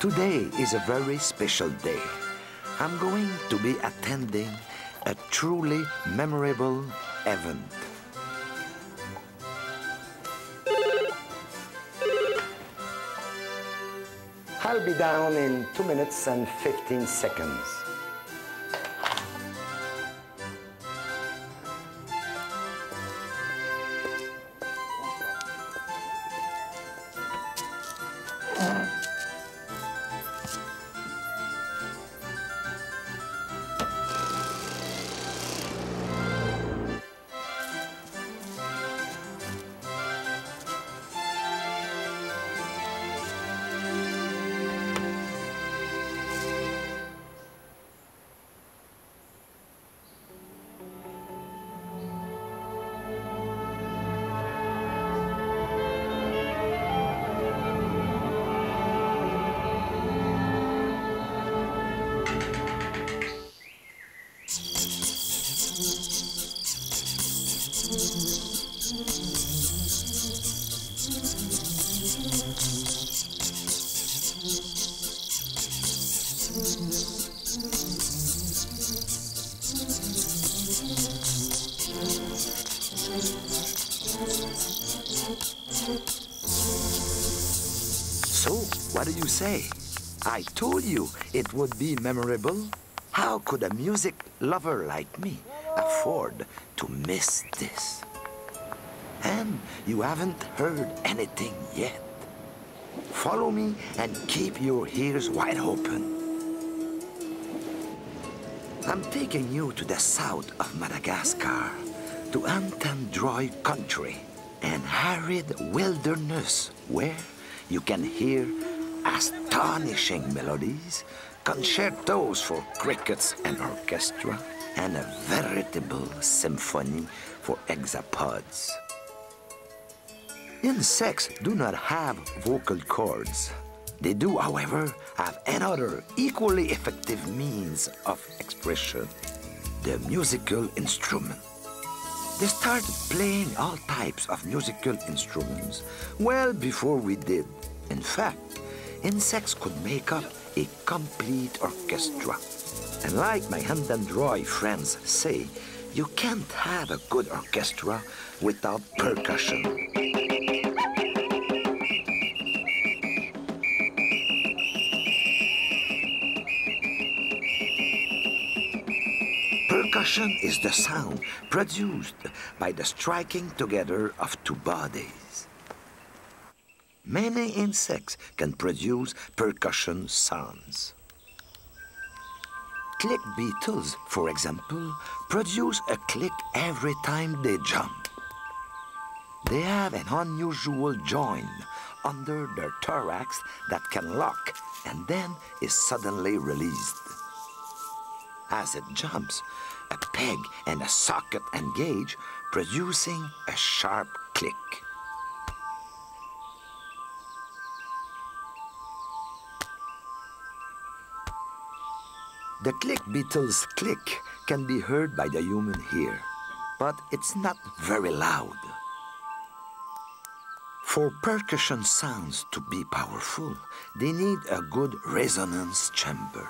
Today is a very special day. I'm going to be attending a truly memorable event. I'll be down in 2 minutes and 15 seconds. So, what do you say? I told you it would be memorable. How could a music lover like me afford to miss this? And you haven't heard anything yet. Follow me and keep your ears wide open. I'm taking you to the south of Madagascar, to Antandroy country, an arid wilderness where you can hear astonishing melodies, concertos for crickets and orchestra, and a veritable symphony for hexapods. Insects do not have vocal cords. They do, however, have another equally effective means of expression, the musical instrument. They started playing all types of musical instruments well before we did. In fact, insects could make up a complete orchestra. And like my Antandroy friends say, you can't have a good orchestra without percussion. Percussion is the sound produced by the striking together of two bodies. Many insects can produce percussion sounds. Click beetles, for example, produce a click every time they jump. They have an unusual joint under their thorax that can lock and then is suddenly released. As it jumps, a peg and a socket engage, producing a sharp click. The click beetle's click can be heard by the human ear, but it's not very loud. For percussion sounds to be powerful, they need a good resonance chamber.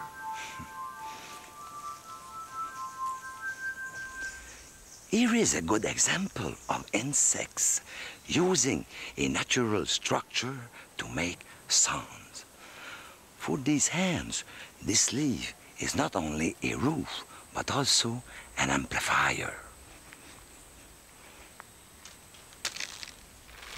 Here is a good example of insects using a natural structure to make sounds. For these hands, this leaf is not only a roof, but also an amplifier.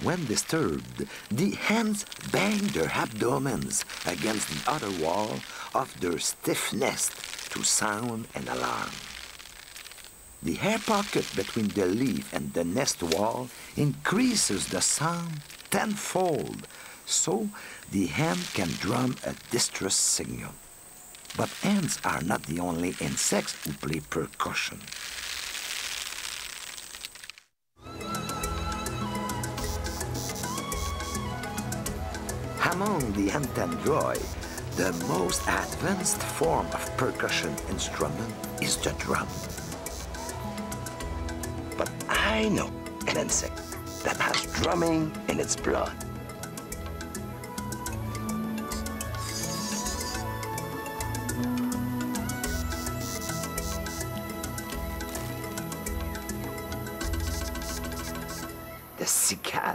When disturbed, the hands bang their abdomens against the other wall of their stiff nest to sound an alarm. The air pocket between the leaf and the nest wall increases the sound tenfold, so the hen can drum a distress signal. But ants are not the only insects who play percussion. Among the Antandroy, the most advanced form of percussion instrument is the drum. But I know an insect that has drumming in its blood.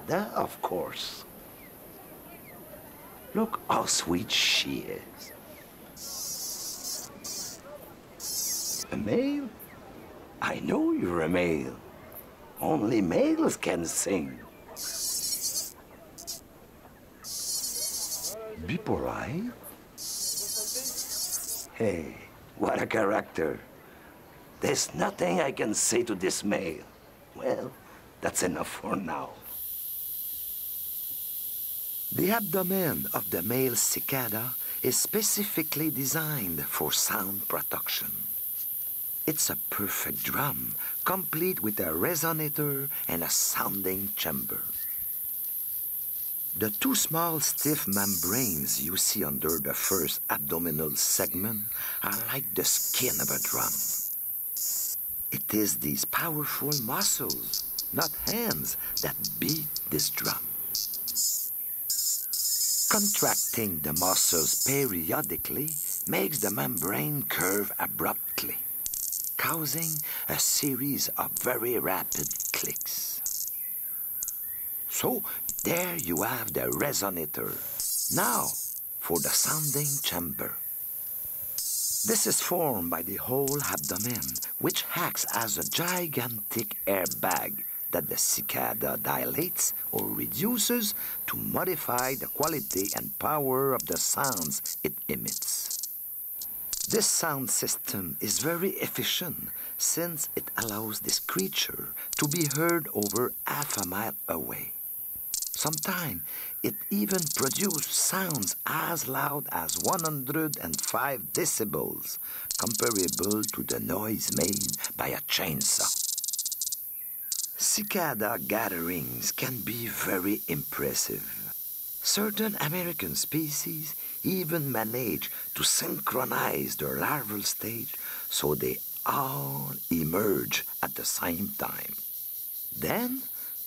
cicada, of course. Look how sweet she is. A male? I know you're a male. Only males can sing. Be polite? Hey, what a character. There's nothing I can say to this male. Well, that's enough for now. The abdomen of the male cicada is specifically designed for sound production. It's a perfect drum, complete with a resonator and a sounding chamber. The two small stiff membranes you see under the first abdominal segment are like the skin of a drum. It is these powerful muscles, not hands, that beat this drum. Contracting the muscles periodically makes the membrane curve abruptly, causing a series of very rapid clicks. So there you have the resonator. Now for the sounding chamber. This is formed by the whole abdomen, which acts as a gigantic airbag that the cicada dilates or reduces to modify the quality and power of the sounds it emits. This sound system is very efficient since it allows this creature to be heard over half a mile away. Sometimes it even produces sounds as loud as 105 decibels, comparable to the noise made by a chainsaw. Cicada gatherings can be very impressive. Certain American species even manage to synchronize their larval stage so they all emerge at the same time. Then,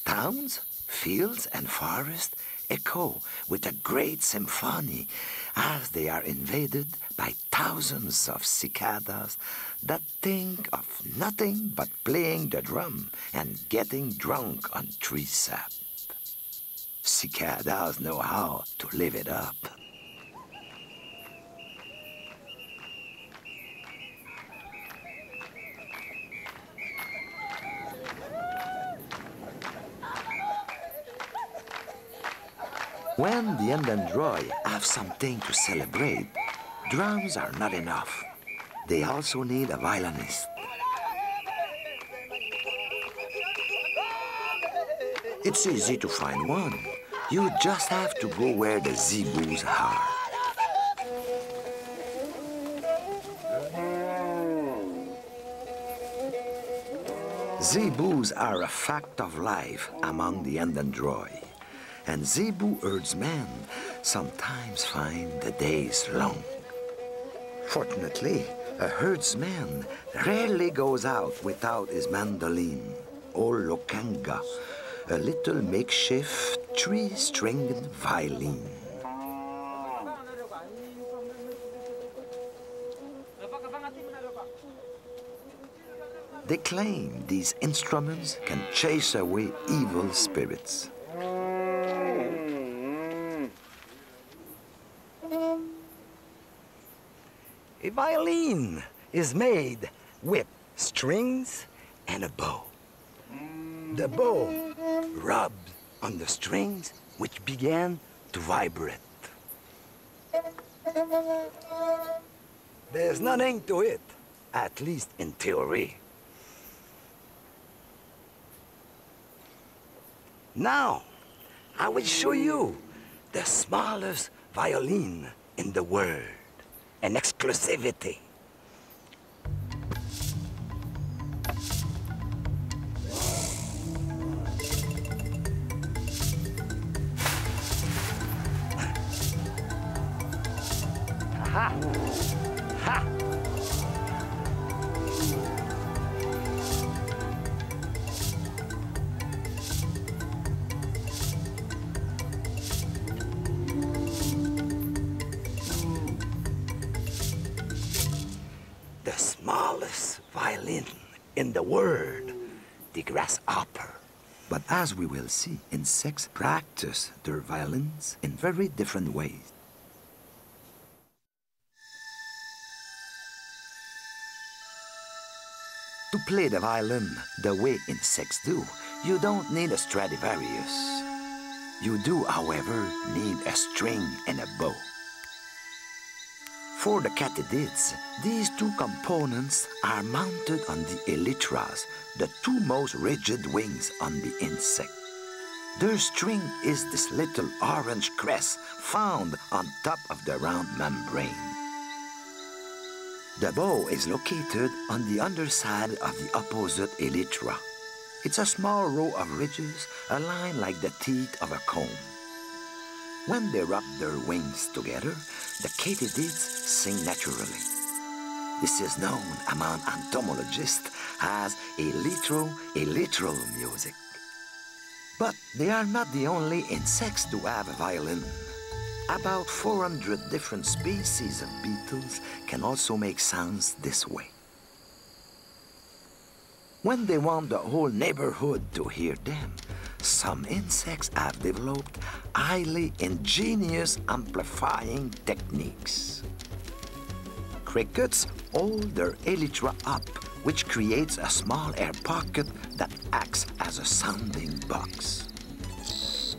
towns, fields, and forests echo with a great symphony as they are invaded by thousands of cicadas that think of nothing but playing the drum and getting drunk on tree sap. Cicadas know how to live it up. When the Endandroi have something to celebrate, drums are not enough. They also need a violinist. It's easy to find one. You just have to go where the zebus are. Zebus are a fact of life among the Endandroi. And zebu herdsmen sometimes find the days long. Fortunately, a herdsman rarely goes out without his mandolin, or lokanga, a little makeshift three-stringed violin. They claim these instruments can chase away evil spirits. A violin is made with strings and a bow. The bow rubs on the strings, which begin to vibrate. There's nothing to it, at least in theory. Now, I will show you the smallest violin in the world. An exclusivity. Ha! Ha! The smallest violin in the world, the grasshopper. But as we will see, insects practice their violins in very different ways. To play the violin the way insects do, you don't need a Stradivarius. You do, however, need a string and a bow. For the katydids, these two components are mounted on the elytras, the two most rigid wings on the insect. Their string is this little orange crest found on top of the round membrane. The bow is located on the underside of the opposite elytra. It's a small row of ridges aligned like the teeth of a comb. When they rub their wings together, the katydids sing naturally. This is known among entomologists as elytral music. But they are not the only insects to have a violin. About 400 different species of beetles can also make sounds this way. When they want the whole neighborhood to hear them, some insects have developed highly ingenious amplifying techniques. Crickets hold their elytra up, which creates a small air pocket that acts as a sounding box.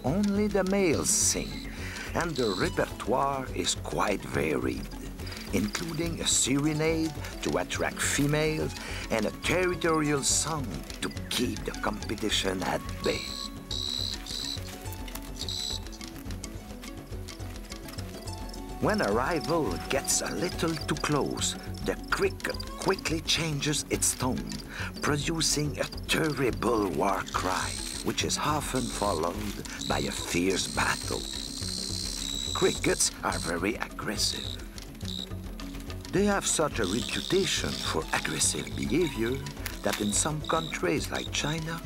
Only the males sing, and the repertoire is quite varied, including a serenade to attract females and a territorial song to keep the competition at bay. When a rival gets a little too close, the cricket quickly changes its tone, producing a terrible war cry, which is often followed by a fierce battle. Crickets are very aggressive. They have such a reputation for aggressive behavior that in some countries like China,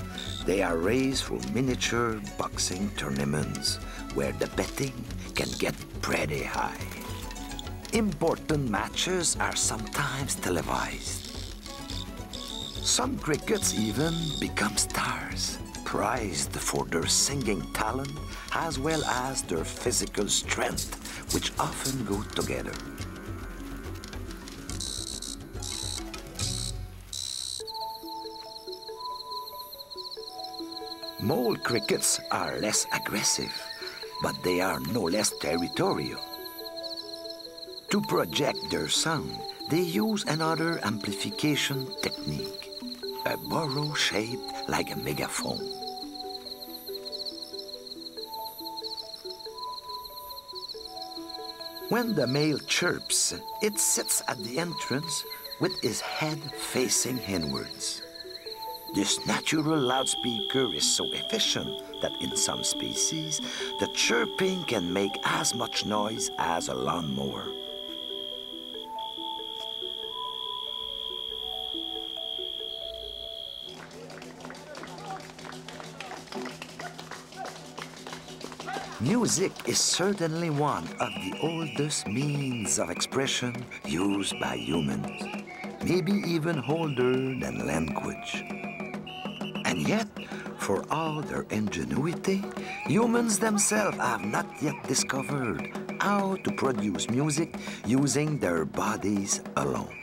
they are raised for miniature boxing tournaments where the betting can get pretty high. Important matches are sometimes televised. Some crickets even become stars, prized for their singing talent as well as their physical strength, which often go together. Mole crickets are less aggressive, but they are no less territorial. To project their sound, they use another amplification technique, a burrow shaped like a megaphone. When the male chirps, it sits at the entrance with his head facing inwards. This natural loudspeaker is so efficient that in some species, the chirping can make as much noise as a lawnmower. Music is certainly one of the oldest means of expression used by humans, maybe even older than language. And yet, for all their ingenuity, humans themselves have not yet discovered how to produce music using their bodies alone.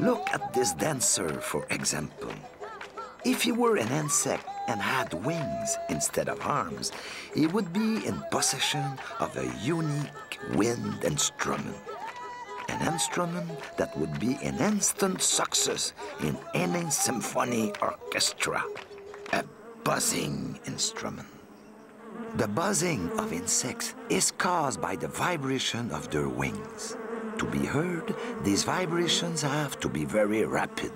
Look at this dancer, for example. If he were an insect and had wings instead of arms, he would be in possession of a unique wind instrument. An instrument that would be an instant success in any symphony orchestra. A buzzing instrument. The buzzing of insects is caused by the vibration of their wings. To be heard, these vibrations have to be very rapid.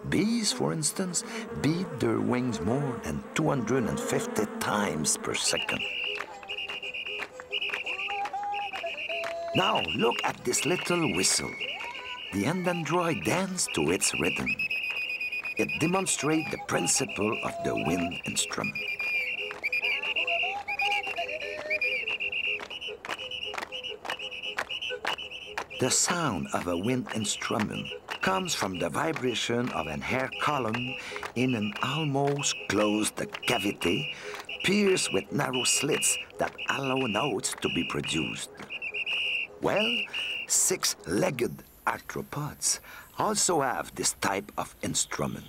Bees, for instance, beat their wings more than 250 times per second. Now look at this little whistle. The android dances to its rhythm. It demonstrates the principle of the wind instrument. The sound of a wind instrument comes from the vibration of an air column in an almost closed cavity, pierced with narrow slits that allow notes to be produced. Well, six-legged arthropods also have this type of instrument.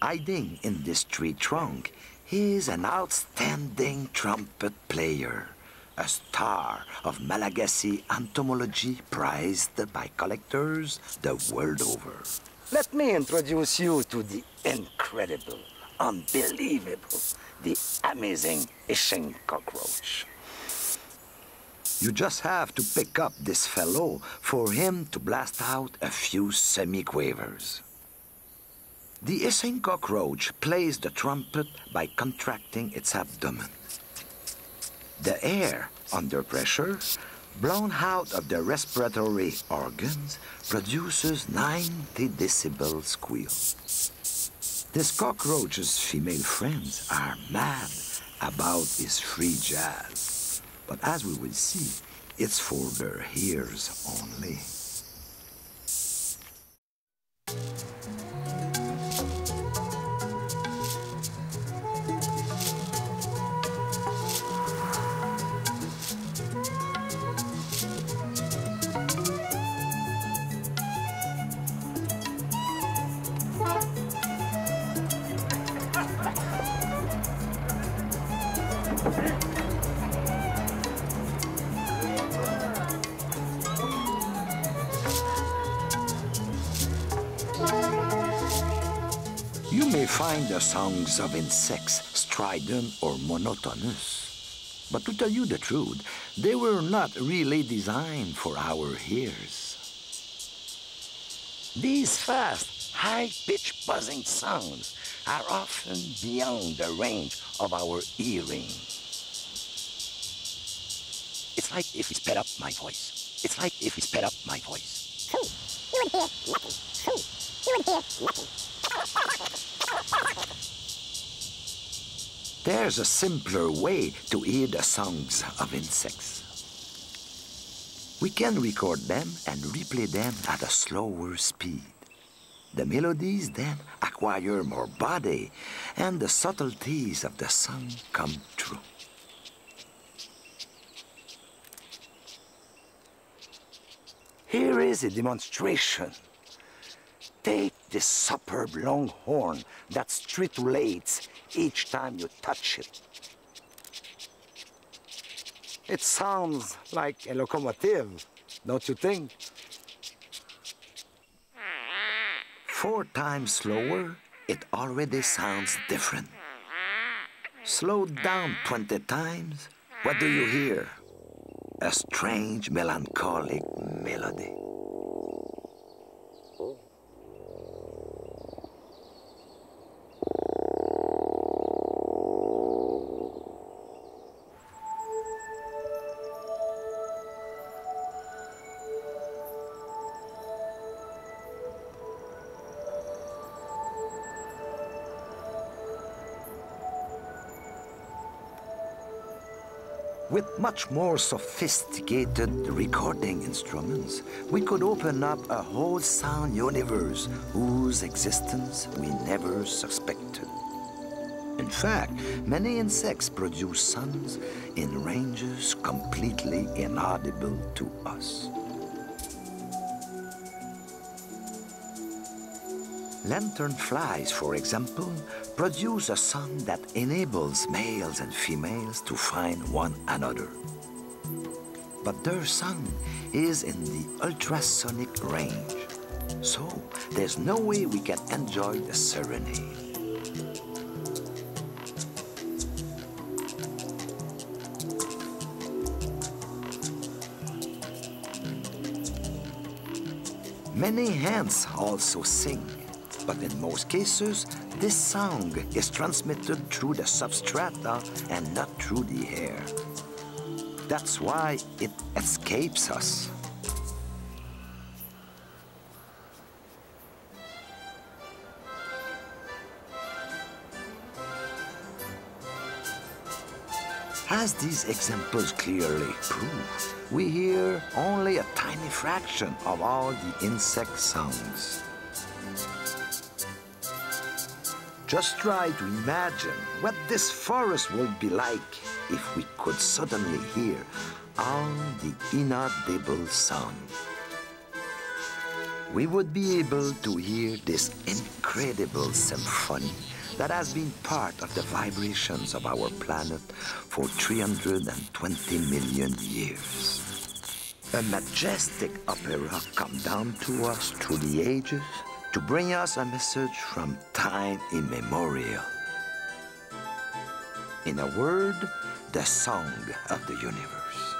Hiding in this tree trunk is an outstanding trumpet player, a star of Malagasy entomology prized by collectors the world over. Let me introduce you to the incredible, unbelievable, the amazing Hessian cockroach. You just have to pick up this fellow for him to blast out a few semi-quavers. The Hessian cockroach plays the trumpet by contracting its abdomen. The air, under pressure, blown out of the respiratory organs, produces 90 decibel squeal. This cockroach's female friends are mad about his free jazz, but as we will see, it's for their ears only. You may find the songs of insects strident or monotonous, but to tell you the truth, they were not really designed for our ears. These fast, high-pitched buzzing sounds are often beyond the range of our hearing. It's like if we sped up my voice. It's like if we sped up my voice. You would hear nothing. You would hear nothing. There's a simpler way to hear the songs of insects. We can record them and replay them at a slower speed. The melodies then acquire more body, and the subtleties of the song come true. Here is a demonstration. Take this superb long horn that stridulates each time you touch it. It sounds like a locomotive, don't you think? 4 times slower, it already sounds different. Slowed down 20 times, what do you hear? A strange, melancholic melody. With much more sophisticated recording instruments, we could open up a whole sound universe whose existence we never suspected. In fact, many insects produce sounds in ranges completely inaudible to us. Lanternflies, for example, produce a sound that enables males and females to find one another. But their sound is in the ultrasonic range, so there's no way we can enjoy the serenade. Many ants also sing. But in most cases, this sound is transmitted through the substrata and not through the air. That's why it escapes us. As these examples clearly prove, we hear only a tiny fraction of all the insect songs. Just try to imagine what this forest would be like if we could suddenly hear all the inaudible sound. We would be able to hear this incredible symphony that has been part of the vibrations of our planet for 320 million years. A majestic opera come down to us through the ages to bring us a message from time immemorial. In a word, the song of the universe.